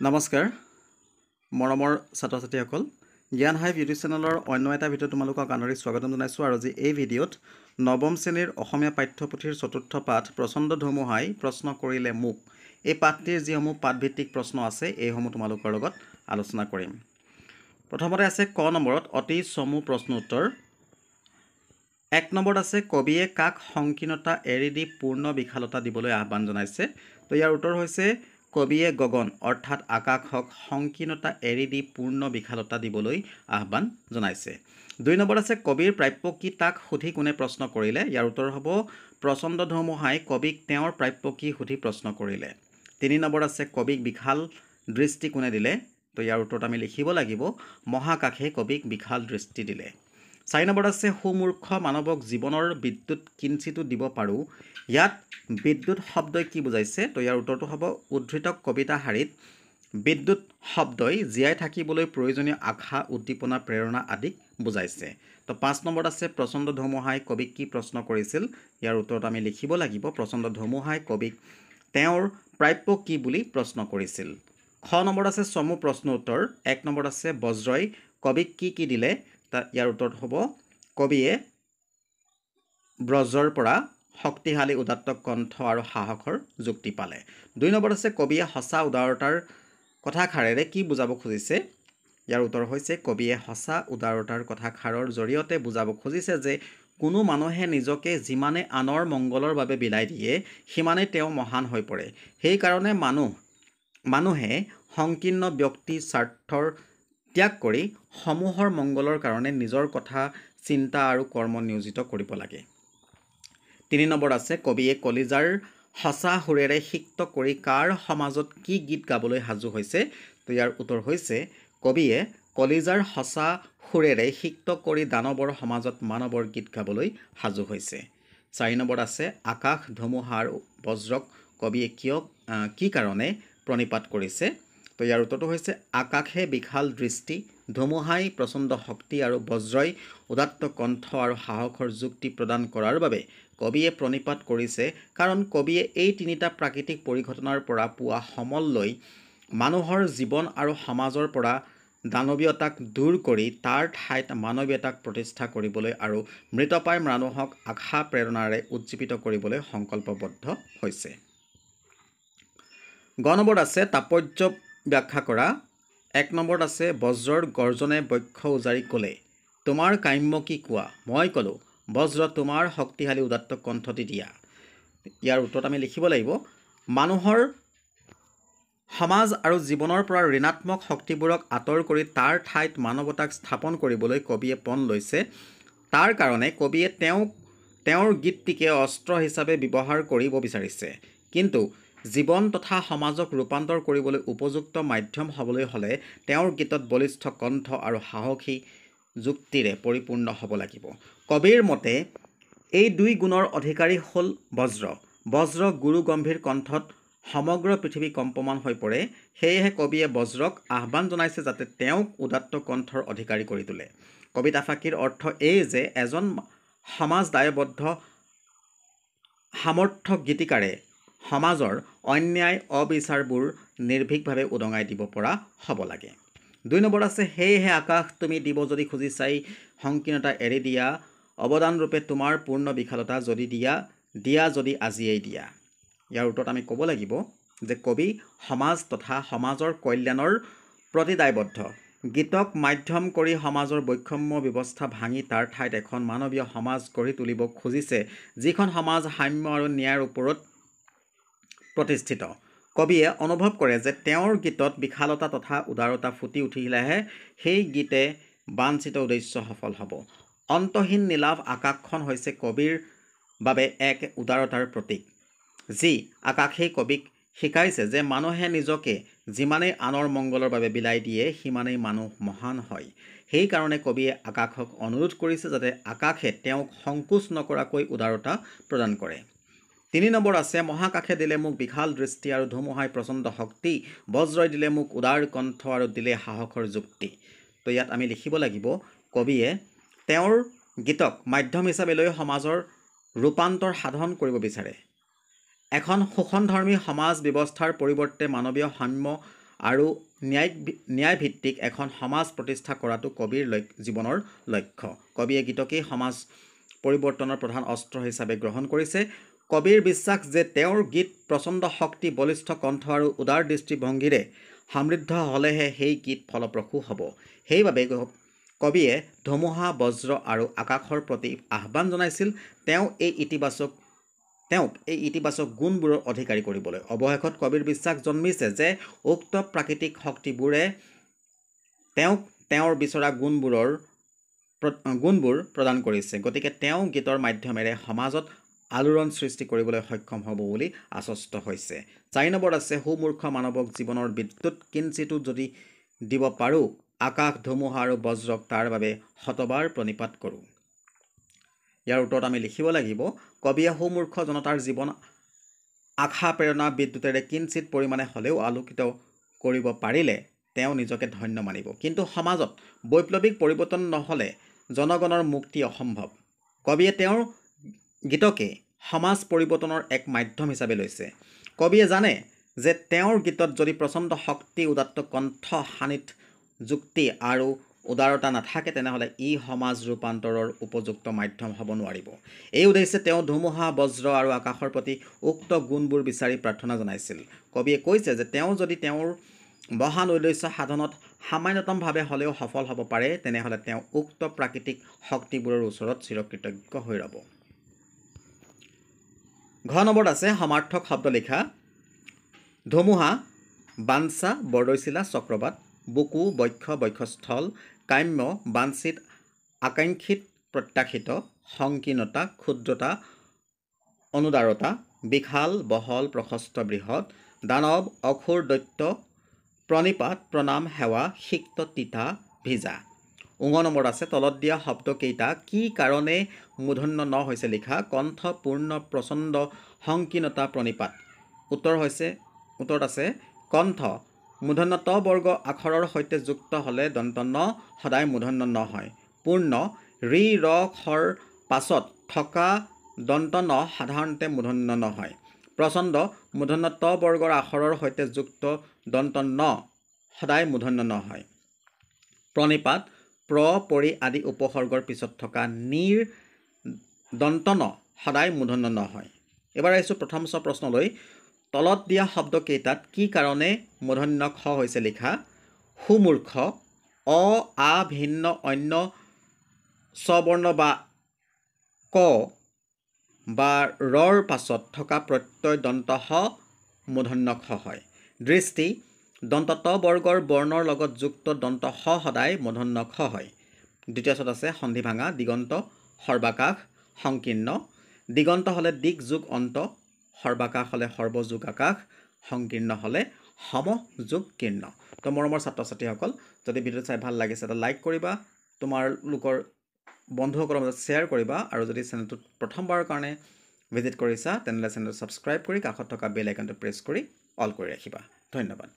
নমস্কাৰ মৰমৰ ছাত্ৰ ছাত্ৰীসকল জ্ঞান হাইভ ইউটিউব চেনেলৰ অন্য এটা ভিডিঅ' তোমালোকক আন্তৰিক স্বাগতম জনাইছোঁ আৰু আজি এই ভিডিঅ'ত নৱম শ্ৰেণীৰ অসমীয়া পাঠ্যপুথিৰ চতুৰ্থ পাঠ প্ৰচণ্ড ধুমুহাই প্ৰশ্ন কৰিলে মোক এই পাঠটিৰ যিসমূহ পাঠভিত্তিক প্ৰশ্ন আছে এইসমূহ তোমালোকৰ লগত আলোচনা কৰিম। প্ৰথমতে আছে ক নম্বৰত অতি চমু প্ৰশ্ন উত্তৰ। 1 নম্বৰত আছে কবিয়ে কাক সংকীৰ্ণতা এৰি দি পূৰ্ণ বিশালতা দিবলৈ আহ্বান জনাইছে। তো ইয়াৰ উত্তৰ হৈছে কবিয়ে গগন অৰ্থাৎ আকাশক সংকীৰ্ণতা এৰি দি পূৰ্ণ বিশালতা দিবলৈ আহ্বান জনাইছে। 2 নম্বৰত আছে কবিৰ প্ৰাপ্য কি তাক সুধি কোনে প্ৰশ্ন কৰিলে। ইয়াৰ উত্তৰ হ'ব প্ৰচণ্ড ধুমুহাই কবিক তেওঁৰ প্ৰাপ্য কি সুধি প্ৰশ্ন কৰিলে। 3 নম্বৰত আছে কবিক বিশাল দৃষ্টি কোনে দিলে। তো ইয়াৰ উত্তৰত আমি লিখিব লাগিব মহাকাশে কবিক বিশাল দৃষ্টি দিলে। 4 নম্বৰত আছে সুমূৰ্খ মানৱক জীৱনৰ বিদ্যুৎ কিঞ্চিতো দিব পাৰোঁ। ইয়াত বিদ্যুৎ শব্দই কি বুজাইছে। তো ইয়াৰ উত্তৰটো হ'ব উদ্ধৃত কবিতা শাৰীত বিদ্যুৎ শব্দই জীয়াই থাকিবলৈ প্ৰয়োজনীয় আশা উদ্দীপনা প্ৰেৰণা আদিক বুজাইছে। তো 5 নম্বৰত আছে প্ৰচণ্ড ধুমুহাই কবিক কি প্ৰশ্ন কৰিছিল। ইয়াৰ উত্তৰত আমি লিখিব লাগিব প্ৰচণ্ড ধুমুহাই কবিক তেওঁৰ প্ৰাপ্য কি বুলি প্ৰশ্ন কৰিছিল। খ নম্বৰত আছে চমু প্ৰশ্ন উত্তৰ। 1 নম্বৰত আছে বজ্ৰই কবিক কি দিলে। ইয়াৰ উত্তৰত হ'ব কবিয়ে ব্ৰজৰ পৰা শক্তিশালী উদাত্ত কণ্ঠ আৰু সাহসৰ যুক্তি পালে। 2 নম্বৰত আছে কবিয়ে সঁচা উদাৰতাৰ কথাষাৰেৰে কি বুজাব খুজিছে। ইয়াৰ উত্তৰ হৈছে কবিয়ে সঁচা উদাৰতাৰ কথাষাৰৰ জৰিয়তে বুজাব খুজিছে যে কোনো মানুহে নিজকে যিমানে আনৰ মংগলৰ বাবে বিলাই দিয়ে সিমানেই তেওঁ মহান হৈ পৰে। সেইকাৰণে মানুহে সংকীৰ্ণ ব্যক্তি স্বাৰ্থৰ ত্যাগ কৰি সমূহৰ মংগলৰ কাৰণে নিজৰ কথা চিন্তা আৰু কৰ্ম নিয়োজিত কৰিব লাগে। 3 নম্বৰত আছে কবিয়ে কলিজাৰ সঁচা সুৰেৰে সিক্ত কৰি কাৰ সমাজত কি গীত গাবলৈ সাজু হৈছে। তো ইয়াৰ উত্তৰ হৈছে কবিয়ে কলিজাৰ সঁচা সুৰেৰে সিক্ত কৰি দানৱৰ সমাজত মানৱৰ গীত গাবলৈ সাজু হৈছে। 4 নম্বৰত আছে আকাশ ধুমুহা আৰু বজ্ৰক কবিয়ে কি কাৰণে প্ৰণিপাত কৰিছে। তো ইয়াৰ উত্তৰটো হৈছে আকাশে বিশাল দৃষ্টি, ধুমুহাই প্ৰচণ্ড শক্তি আৰু বজ্ৰই উদাত্ত কণ্ঠ আৰু সাহসৰ যুক্তি প্ৰদান কৰাৰ বাবে কবিয়ে প্ৰণিপাত কৰিছে। কাৰণ কবিয়ে এই তিনিটা প্ৰাকৃতিক পৰিঘটনাৰ পৰা পোৱা সমল লৈ মানুহৰ জীৱন আৰু সমাজৰ পৰা দানৱীয়তাক দূৰ কৰি তাৰ ঠাইত মানৱীয়তাক প্ৰতিষ্ঠা কৰিবলৈ আৰু মৃতপ্ৰায় মানুহক আশা প্ৰেৰণাৰে উজ্জীৱিত কৰিবলৈ সংকল্পবদ্ধ হৈছে। গ নম্বৰত আছে তাৎপৰ্য ব্যাখ্যা কৰা। 1 নম্বৰত আছে বজ্ৰৰ গৰ্জনে বক্ষ উজাৰি ক'লে তোমাৰ কাম্য কি কোৱা। মই ক'লোঁ বজ্ৰ তোমাৰ শক্তিশালী উদাত্ত কণ্ঠটি দিয়া। ইয়াৰ উত্তৰত আমি লিখিব লাগিব মানুহৰ সমাজ আৰু জীৱনৰ পৰা ঋণাত্মক শক্তিবোৰক আঁতৰ কৰি তাৰ ঠাইত মানৱতাক স্থাপন কৰিবলৈ কবিয়ে পণ লৈছে। তাৰ কাৰণে কবিয়ে তেওঁৰ গীতটিকে অস্ত্ৰ হিচাপে ব্যৱহাৰ কৰিব বিচাৰিছে। কিন্তু জীৱন তথা সমাজক ৰূপান্তৰ কৰিবলৈ উপযুক্ত মাধ্যম হ'বলৈ হ'লে তেওঁৰ গীতত বলিষ্ঠ কণ্ঠ আৰু সাহসী যুক্তিৰে পৰিপূৰ্ণ হ'ব লাগিব। কবিৰ মতে এই 2 গুণৰ অধিকাৰী হ'ল বজ্ৰ গুৰু গম্ভীৰ কণ্ঠত সমগ্ৰ পৃথিৱী কম্পমান হৈ পৰে। সেয়েহে কবিয়ে বজ্ৰক আহ্বান জনাইছে যাতে তেওঁক উদাত্ত কণ্ঠৰ অধিকাৰী কৰি তোলে। কবিতা ফাঁকিৰ অৰ্থ এই যে এজন সমাজ দায়বদ্ধ সামৰ্থ্য গীতিকাৰে সমাজৰ অন্যায় অবিচাৰবোৰ নিৰ্ভীকভাৱে উদঙাই দিব পৰা হ'ব লাগে। 2 নম্বৰত আছে সেয়েহে আকাশ তুমি দিব যদি খুজিছাই সংকীৰ্ণতা এৰি দিয়া অৱদানৰূপে তোমাৰ পূৰ্ণ বিশালতা যদি দিয়া যদি আজিয়েই দিয়া। ইয়াৰ উত্তৰত আমি ক'ব লাগিব যে কবি সমাজ তথা সমাজৰ কল্যাণৰ প্ৰতি দায়বদ্ধ। গীতক মাধ্যম কৰি সমাজৰ বৈষম্য ব্যৱস্থা ভাঙি তাৰ ঠাইত এখন মানৱীয় সমাজ গঢ়ি তুলিব খুজিছে যিখন সমাজ সাম্য আৰু ন্যায়ৰ ওপৰত প্ৰতিষ্ঠিত। কবিয়ে অনুভৱ কৰে যে তেওঁৰ গীতত বিশালতা তথা উদাৰতা ফুটি উঠিলেহে সেই গীতে বাঞ্ছিত উদ্দেশ্য সফল হ'ব। অন্তহীন নীলাভ আকাশখন হৈছে কবিৰ বাবে এক উদাৰতাৰ প্ৰতীক। যি আকাশেই কবিক শিকাইছে যে মানুহে নিজকে যিমানেই আনৰ মংগলৰ বাবে বিলাই দিয়ে সিমানেই মানুহ মহান হয়। সেইকাৰণে কবিয়ে আকাশক অনুৰোধ কৰিছে যাতে আকাশে তেওঁক সংকোচ নকৰাকৈ উদাৰতা প্ৰদান কৰে। 3 নম্বৰ আছে মহাকাশে দিলে মোক বিশাল দৃষ্টি আৰু ধুমুহাই প্ৰচণ্ড শক্তি, বজ্ৰই দিলে মোক উদাৰ কণ্ঠ আৰু দিলে সাহসৰ যুক্তি। তো ইয়াত আমি লিখিব লাগিব কবিয়ে তেওঁৰ গীতক মাধ্যম হিচাপে লৈ সমাজৰ ৰূপান্তৰ সাধন কৰিব বিচাৰে। এখন শোষণধৰ্মী সমাজ ব্যৱস্থাৰ পৰিৱৰ্তে মানৱীয় সাম্য আৰু ন্যায়ভিত্তিক এখন সমাজ প্ৰতিষ্ঠা কৰাটো কবিৰ জীৱনৰ লক্ষ্য। কবিয়ে গীতকেই সমাজ পৰিৱৰ্তনৰ প্ৰধান অস্ত্ৰ হিচাপে গ্ৰহণ কৰিছে। কবিৰ বিশ্বাস যে তেওঁৰ গীত প্ৰচণ্ড শক্তি, বলিষ্ঠ কণ্ঠ আৰু উদাৰ দৃষ্টিভংগীৰে সমৃদ্ধ হ'লেহে সেই গীত ফলপ্ৰসূ হ'ব। সেইবাবে কবিয়ে ধুমুহা, বজ্ৰ আৰু আকাশৰ প্ৰতি আহ্বান জনাইছিল তেওঁক এই ইতিবাচক গুণবোৰৰ অধিকাৰী কৰিবলৈ। অৱশেষত কবিৰ বিশ্বাস জন্মিছে যে উক্ত প্ৰাকৃতিক শক্তিবোৰে তেওঁক তেওঁৰ বিচৰা গুণবোৰ প্ৰদান কৰিছে। গতিকে তেওঁ গীতৰ মাধ্যমেৰে সমাজত আলোড়ন সৃষ্টি কৰিবলৈ সক্ষম হ'ব বুলি আশ্বস্ত হৈছে। 4 নম্বৰত আছে সুমূৰ্খ মানৱক জীৱনৰ বিদ্যুৎ কিঞ্চিতো যদি দিব পাৰোঁ, আকাশ, ধুমুহা আৰু বজ্ৰক তাৰ বাবে শতবাৰ প্ৰণিপাত কৰোঁ। ইয়াৰ উত্তৰত আমি লিখিব লাগিব, কবিয়ে সুমূৰ্খ জনতাৰ জীৱন আশা প্ৰেৰণা বিদ্যুতেৰে কিঞ্চিত পৰিমাণে হ'লেও আলোকিত কৰিব পাৰিলে তেওঁ নিজকে ধন্য মানিব। কিন্তু সমাজত বৈপ্লৱিক পৰিৱৰ্তন নহ'লে জনগণৰ মুক্তি অসম্ভৱ। কবিয়ে তেওঁৰ গীতকে সমাজ পৰিৱৰ্তনৰ এক মাধ্যম হিচাপে লৈছে। কবিয়ে জানে যে তেওঁৰ গীতত যদি প্ৰচণ্ড শক্তি, উদাত্ত কণ্ঠ, সানিধ্য, যুক্তি আৰু উদাৰতা নাথাকে তেনেহ'লে ই সমাজ ৰূপান্তৰৰ উপযুক্ত মাধ্যম হ'ব নোৱাৰিব। এই উদ্দেশ্যে তেওঁ ধুমুহা, বজ্ৰ আৰু আকাশৰ প্ৰতি উক্ত গুণবোৰ বিচাৰি প্ৰাৰ্থনা জনাইছিল। কবিয়ে কৈছে যে তেওঁ যদি তেওঁৰ মহান উদ্দেশ্য সাধনত সামান্যতমভাৱে হ'লেও সফল হ'ব পাৰে তেনেহ'লে তেওঁ উক্ত প্ৰাকৃতিক শক্তিবোৰৰ ওচৰত চিৰকৃতজ্ঞ হৈ ৰ'ব। ঘ নম্বৰত আছে সমাৰ্থক শব্দ লিখা। ধুমুহা, বাঞ্ছা, বৰদৈচিলা, চক্ৰবাত, বুকু, বক্ষ, বক্ষস্থল, কাম্য, বাঞ্ছিত, আকাংক্ষিত, প্ৰত্যাশিত, সংকীৰ্ণতা, ক্ষুদ্ৰতা, অনুদাৰতা, বিশাল, বহল, প্ৰশস্ত, বৃহৎ, দানৱ, অসুৰ, দৈত্য, প্ৰণিপাত, প্ৰণাম, সেৱা, সিক্ত, তিতা, ভিজা। ঙ নম্বৰত আছে তলত দিয়া শব্দকেইটা কি কাৰণে মূৰ্ধন্য ন হৈছে লিখা। কণ্ঠ, পূৰ্ণ, প্ৰচণ্ড, সংকীৰ্ণতা, প্ৰণিপাত। উত্তৰত আছে কণ্ঠ মূৰ্ধন্য ত বৰ্গ আখৰৰ সৈতে যুক্ত হ'লে দন্ত ন সদায় মূৰ্ধন্য ন হয়। পূৰ্ণ ৰি, ৰ, খৰ পাছত থকা দন্ত ন সাধাৰণতে মূৰ্ধন্য ন হয়। প্ৰচণ্ড মূৰ্ধন্য ত বৰ্গৰ আখৰৰ সৈতে যুক্ত দন্ত ন সদায় মূৰ্ধন্য ন হয়। প্ৰণিপাত প্ৰ, পৰি আদি উপসৰ্গৰ পিছত থকা নিৰ দন্ত ন সদায় মূৰ্ধন্য ন হয়। এবাৰ আহিছোঁ প্ৰথম প্ৰশ্নলৈ। তলত দিয়া শব্দকেইটাত কি কাৰণে মূৰ্ধন্য খ হৈছে লিখা। সুমূৰ্খ, অ, আ ভিন্ন অন্য স্ববৰ্ণ বা ক বা ৰৰ পাছত থকা প্ৰত্যয় দন্ত হ মূৰ্ধন্য খ হয়। দৃষ্টি দন্ত ত বৰ্গৰ বৰ্ণৰ লগত যুক্ত দন্ত স সদায় মূৰ্ধন্য খ হয়। দ্বিতীয় চত আছে সন্ধি ভাঙা। দিগন্ত, সৰ্বাকাশ, সংকীৰ্ণ। দিগন্ত হ'লে দিক যোগ অন্ত, সৰ্বাকাশ হ'লে সৰ্ব যোগ আকাশ, সংকীৰ্ণ হ'লে সম যোগ কীৰ্ণ। তো মৰমৰ ছাত্ৰ ছাত্ৰীসকল, যদি ভিডিঅ'টো চাই ভাল লাগিছে এটা লাইক কৰিবা, তোমালোকৰ বন্ধুসকলৰ মাজত শ্বেয়াৰ কৰিবা, আৰু যদি চেনেলটোত প্ৰথমবাৰৰ কাৰণে ভিজিট কৰিছা তেনেহ'লে চেনেলটো ছাবস্ক্ৰাইব কৰি কাষত থকা বেল আইকনটো প্ৰেছ কৰি অল কৰি ৰাখিবা। ধন্যবাদ।